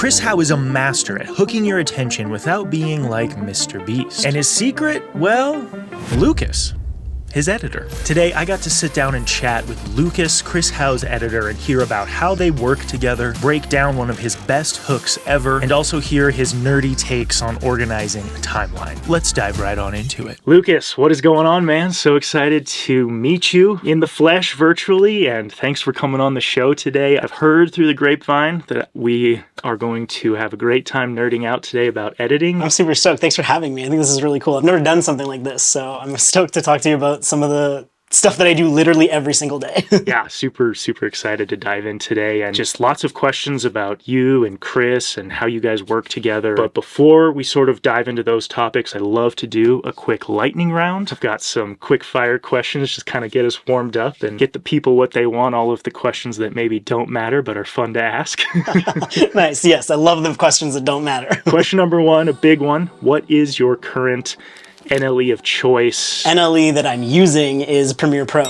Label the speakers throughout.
Speaker 1: Chris Howe is a master at hooking your attention without being like Mr. Beast. And his secret? Well, Lucas, his editor. Today, I got to sit down and chat with Lucas, Chris Howe's editor, and hear about how they work together, break down one of his best hooks ever, and also hear his nerdy takes on organizing a timeline. Let's dive right on into it. Lucas, what is going on, man? So excited to meet you in the flesh virtually, and thanks for coming on the show today. I've heard through the grapevine that we are going to have a great time nerding out today about editing.
Speaker 2: I'm super stoked. Thanks for having me. I think this is really cool. I've never done something like this, so I'm stoked to talk to you about some of the stuff that I do literally every single day.
Speaker 1: Yeah, super excited to dive in today, and just lots of questions about you and Chris and how you guys work together. But before we sort of dive into those topics, I love to do a quick lightning round. I've got some quick fire questions, just kind of get us warmed up and get the people what they want, all of the questions that maybe don't matter but are fun to ask.
Speaker 2: Nice. Yes, I love the questions that don't matter.
Speaker 1: Question number one, a big one. What is your current NLE of choice?
Speaker 2: NLE that I'm using is Premiere Pro.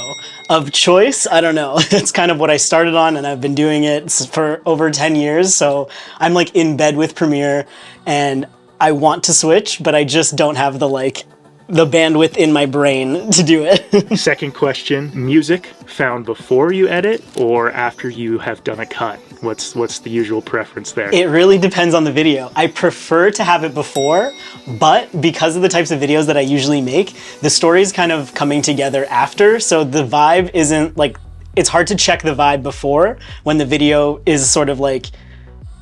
Speaker 2: Of choice, I don't know. It's kind of what I started on, and I've been doing it for over 10 years. So I'm like in bed with Premiere, and I want to switch, but I just don't have the bandwidth in my brain to do it.
Speaker 1: Second question, music found before you edit or after you have done a cut? What's the usual preference there?
Speaker 2: It really depends on the video. I prefer to have it before, but because of the types of videos that I usually make, the story's kind of coming together after, so the vibe isn't like, it's hard to check the vibe before when the video is sort of like,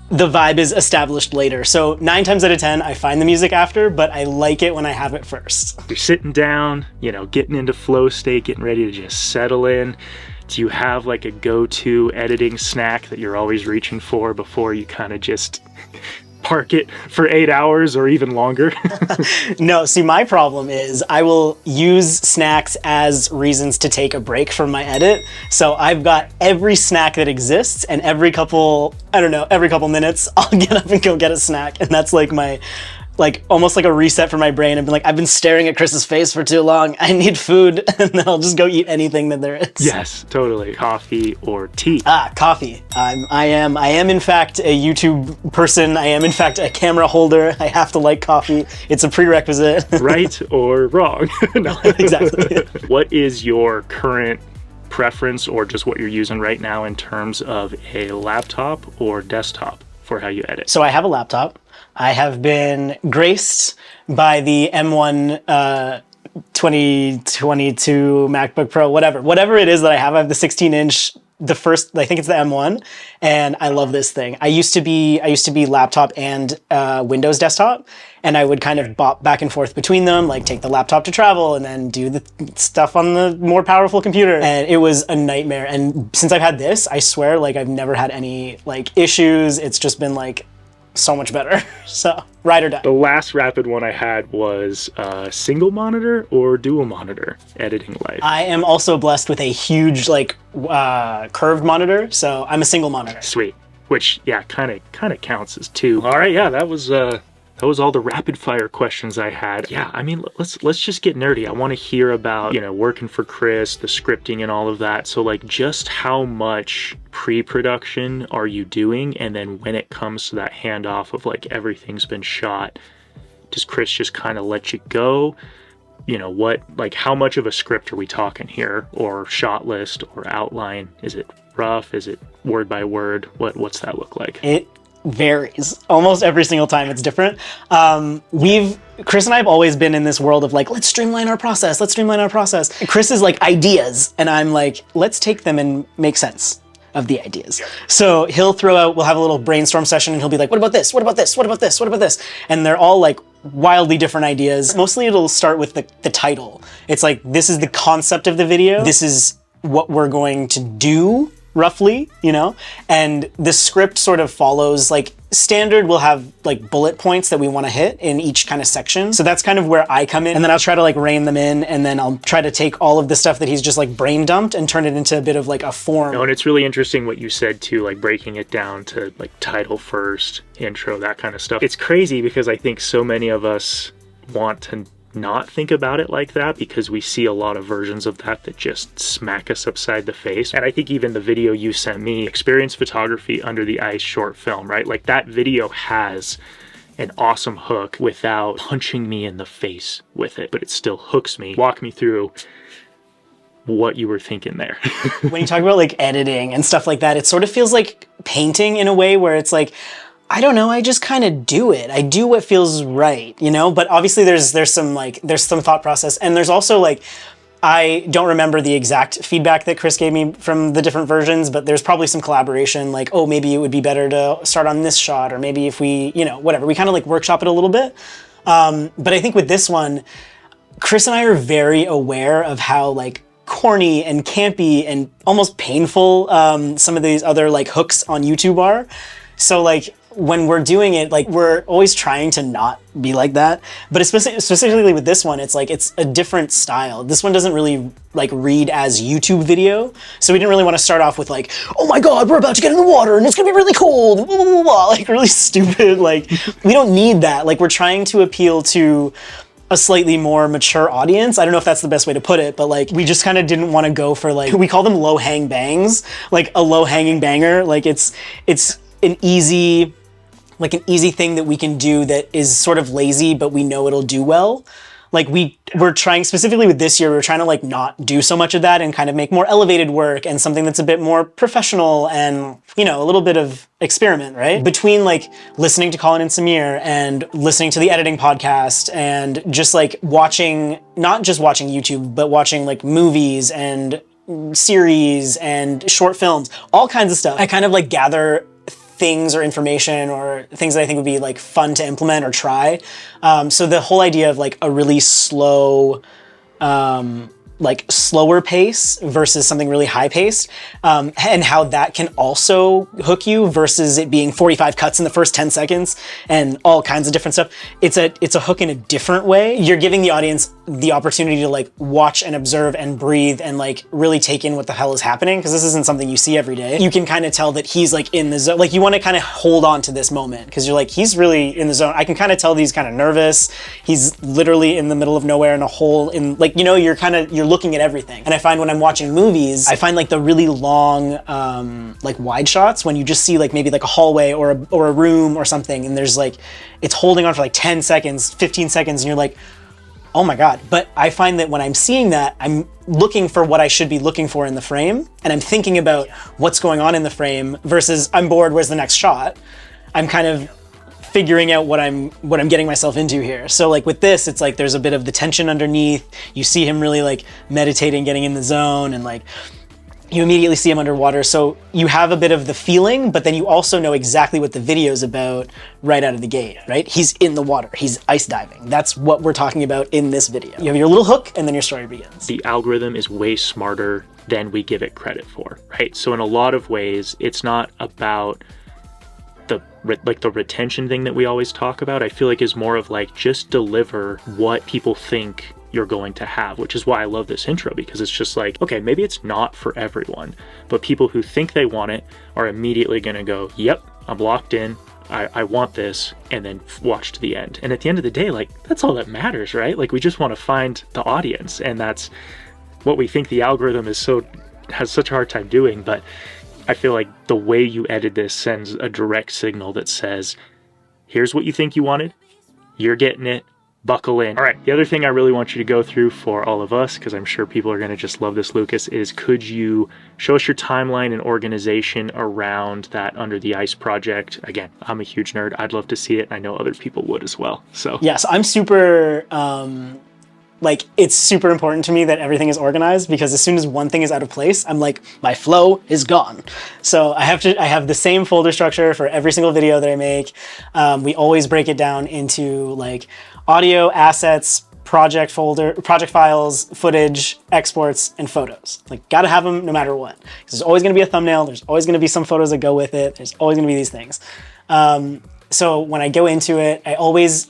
Speaker 2: the vibe is established later. So 9 times out of 10, I find the music after, but I like it when I have it first.
Speaker 1: You're sitting down, getting into flow state, getting ready to just settle in. Do you have like a go-to editing snack that you're always reaching for before you kind of just park it for 8 hours or even longer?
Speaker 2: No, see, my problem is I will use snacks as reasons to take a break from my edit. So I've got every snack that exists, and every couple minutes, I'll get up and go get a snack. And that's like my, almost like a reset for my brain. I've been I've been staring at Chris's face for too long. I need food, and then I'll just go eat anything that there is.
Speaker 1: Yes, totally. Coffee or tea?
Speaker 2: Coffee. I am in fact a YouTube person. I am in fact a camera holder. I have to like coffee. It's a prerequisite.
Speaker 1: Right or wrong? No.
Speaker 2: Exactly.
Speaker 1: What is your current preference, or just what you're using right now in terms of a laptop or desktop for how you edit?
Speaker 2: So I have a laptop. I have been graced by the M1 2022 MacBook Pro, whatever it is that I have. I have the 16-inch, I think it's the M1, and I love this thing. I used to be laptop and Windows desktop, and I would kind of bop back and forth between them, like take the laptop to travel and then do the stuff on the more powerful computer. And it was a nightmare. And since I've had this, I swear, I've never had any issues. It's just been so much better. So ride or die.
Speaker 1: The last rapid one I had was single monitor or dual monitor editing life.
Speaker 2: I am also blessed with a huge curved monitor, so I'm a single monitor.
Speaker 1: Sweet. Which kind of counts as two. All right, yeah, that was all the rapid fire questions I had. Yeah, I mean, let's just get nerdy. I want to hear about, working for Chris, the scripting and all of that. So just how much pre-production are you doing? And then when it comes to that handoff of everything's been shot, does Chris just kind of let you go? How much of a script are we talking here? Or shot list or outline? Is it rough? Is it word by word? What's that look like?
Speaker 2: It varies. Almost every single time it's different. Chris and I have always been in this world of let's streamline our process. Chris is ideas, and I'm let's take them and make sense of the ideas. So we'll have a little brainstorm session, and he'll be like, what about this? What about this? What about this? What about this? And they're all wildly different ideas. Mostly it'll start with the title. It's this is the concept of the video. This is what we're going to do, roughly, and the script sort of follows standard. We'll have bullet points that we want to hit in each kind of section. So that's kind of where I come in, and then I'll try to rein them in, and then I'll try to take all of the stuff that he's just brain dumped and turn it into a bit of a form.
Speaker 1: No, and it's really interesting what you said too, breaking it down to title first, intro, that kind of stuff. It's crazy because I think so many of us want to not think about it like that, because we see a lot of versions of that just smack us upside the face. And I think even the video you sent me, Experience Photography Under the Ice short film, right? Like that video has an awesome hook without punching me in the face with it, but it still hooks me. Walk me through what you were thinking there.
Speaker 2: When you talk about like editing and stuff like that, it sort of feels like painting in a way where it's like, I don't know, I just kind of do it. I do what feels right, you know? But obviously there's some thought process, and there's also like, I don't remember the exact feedback that Chris gave me from the different versions, but there's probably some collaboration, like, oh, maybe it would be better to start on this shot, or maybe if we, you know, whatever. We kind of like workshop it a little bit. But I think with this one, Chris and I are very aware of how like corny and campy and almost painful some of these other like hooks on YouTube are. So like when we're doing it, like we're always trying to not be like that. But specifically with this one, it's like it's a different style. This one doesn't really like read as YouTube video. So we didn't really want to start off with like, oh my God, we're about to get in the water and it's gonna be really cold, blah, blah, blah, blah, like really stupid. Like we don't need that. Like we're trying to appeal to a slightly more mature audience. I don't know if that's the best way to put it, but like we just kind of didn't want to go for like, we call them low hang bangs, like a low hanging banger. Like it's an easy thing that we can do that is sort of lazy, but we know it'll do well. Like we're trying, specifically with this year, we're trying to like not do so much of that and kind of make more elevated work and something that's a bit more professional and, you know, a little bit of experiment, right? Between like listening to Colin and Samir and listening to the editing podcast and just like watching, not just watching YouTube, but watching like movies and series and short films, all kinds of stuff. I kind of like gather things or information or things that I think would be like fun to implement or try. So the whole idea of like a really slow, like slower pace versus something really high paced, and how that can also hook you versus it being 45 cuts in the first 10 seconds and all kinds of different stuff. It's a hook in a different way. You're giving the audience the opportunity to like watch and observe and breathe and like really take in what the hell is happening, because this isn't something you see every day. You can kind of tell that he's like in the zone. Like you want to kind of hold on to this moment because you're like, he's really in the zone. I can kind of tell that he's kind of nervous. He's literally in the middle of nowhere in a hole in like, you know, you're looking at everything. And I find when I'm watching movies, I find like the really long, like wide shots when you just see like maybe like a hallway or a room or something. And there's like, it's holding on for like 10 seconds, 15 seconds. And you're like, oh my God. But I find that when I'm seeing that, I'm looking for what I should be looking for in the frame. And I'm thinking about what's going on in the frame versus I'm bored, where's the next shot? I'm kind of figuring out what I'm getting myself into here. So like with this, it's like there's a bit of the tension underneath. You see him really like meditating, getting in the zone, and like you immediately see him underwater. So you have a bit of the feeling, but then you also know exactly what the video's about right out of the gate, right? He's in the water, he's ice diving. That's what we're talking about in this video. You have your little hook and then your story begins.
Speaker 1: The algorithm is way smarter than we give it credit for, right? So in a lot of ways, it's not about the retention thing that we always talk about. I feel like is more of like just deliver what people think you're going to have, which is why I love this intro, because it's just like, okay, maybe it's not for everyone, but people who think they want it are immediately going to go, yep, I'm locked in. I want this, and then watch to the end. And at the end of the day, like that's all that matters, right? Like we just want to find the audience, and that's what we think the algorithm has such a hard time doing. But I feel like the way you edit this sends a direct signal that says, here's what you think you wanted, you're getting it, buckle in. All right, the other thing I really want you to go through for all of us, because I'm sure people are going to just love this, Lucas, is could you show us your timeline and organization around that Under the Ice project? Again, I'm a huge nerd. I'd love to see it. And I know other people would as well. So
Speaker 2: yes, I'm super... like it's super important to me that everything is organized, because as soon as one thing is out of place, I'm like, my flow is gone. So I have the same folder structure for every single video that I make. We always break it down into like audio, assets, project folder, project files, footage, exports, and photos. Like gotta have them no matter what. 'Cause there's always gonna be a thumbnail. There's always gonna be some photos that go with it. There's always gonna be these things. So when I go into it, I'll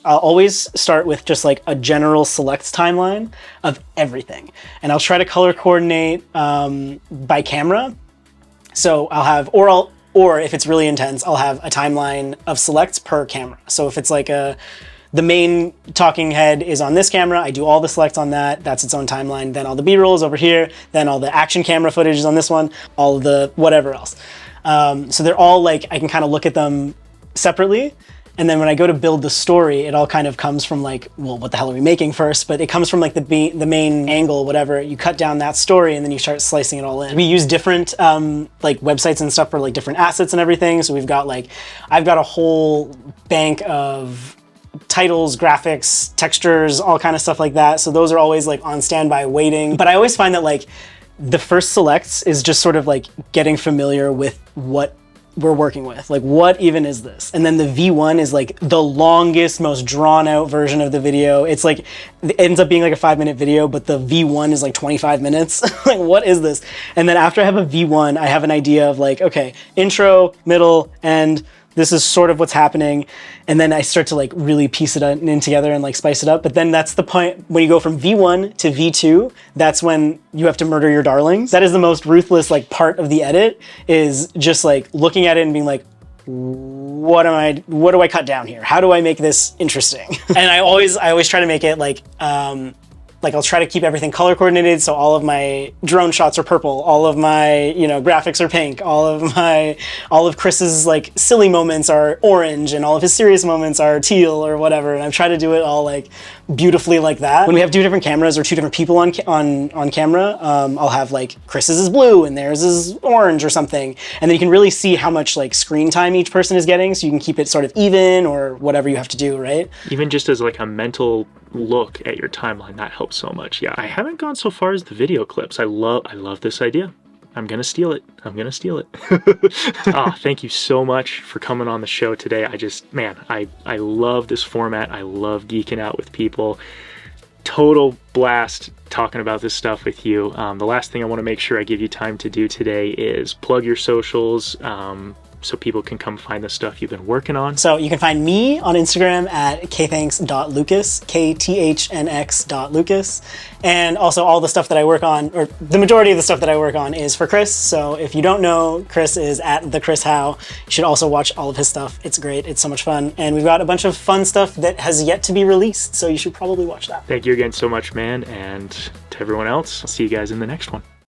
Speaker 2: always start with just like a general select timeline of everything. And I'll try to color coordinate by camera. So I'll have, or if it's really intense, I'll have a timeline of selects per camera. So if it's like the main talking head is on this camera. I do all the selects on that. That's its own timeline. Then all the B-roll is over here. Then all the action camera footage is on this one. All of the whatever else. So they're all like, I can kind of look at them separately. And then when I go to build the story, it all kind of comes from like, well, what the hell are we making first? But it comes from like the main angle, whatever. You cut down that story and then you start slicing it all in. We use different like websites and stuff for like different assets and everything. So we've got like, I've got a whole bank of titles, graphics, textures, all kind of stuff like that. So those are always like on standby waiting. But I always find that like the first selects is just sort of like getting familiar with what we're working with. Like, what even is this? And then the V1 is like the longest, most drawn out version of the video. It's like, it ends up being like a 5-minute video, but the V1 is like 25 minutes. Like, what is this? And then after I have a V1, I have an idea of like, okay, intro, middle, end. This is sort of what's happening. And then I start to like really piece it in together and like spice it up. But then that's the point when you go from V1 to V2, that's when you have to murder your darlings. That is the most ruthless like part of the edit, is just like looking at it and being like, what do I cut down here? How do I make this interesting? And I always try to make it like I'll try to keep everything color coordinated, so all of my drone shots are purple, all of my, you know, graphics are pink, all of Chris's like silly moments are orange, and all of his serious moments are teal or whatever. And I'm trying to do it all like beautifully like that. When we have two different cameras or two different people on camera, I'll have like Chris's is blue and theirs is orange or something, and then you can really see how much like screen time each person is getting, so you can keep it sort of even or whatever you have to do, right?
Speaker 1: Even just as like a mental look at your timeline, that helps so much. Yeah, I haven't gone so far as the video clips. I love this idea. I'm gonna steal it. Thank you so much for coming on the show today. I love this format. I love geeking out with people. Total blast talking about this stuff with you. The last thing I want to make sure I give you time to do today is plug your socials, so people can come find the stuff you've been working on.
Speaker 2: So you can find me on Instagram at kthanks.lucas, KTHNX.Lucas. And also all the stuff that I work on, or the majority of the stuff that I work on, is for Chris. So if you don't know, Chris is at the Chris Howe. You should also watch all of his stuff. It's great. It's so much fun. And we've got a bunch of fun stuff that has yet to be released. So you should probably watch that.
Speaker 1: Thank you again so much, man. And to everyone else, I'll see you guys in the next one.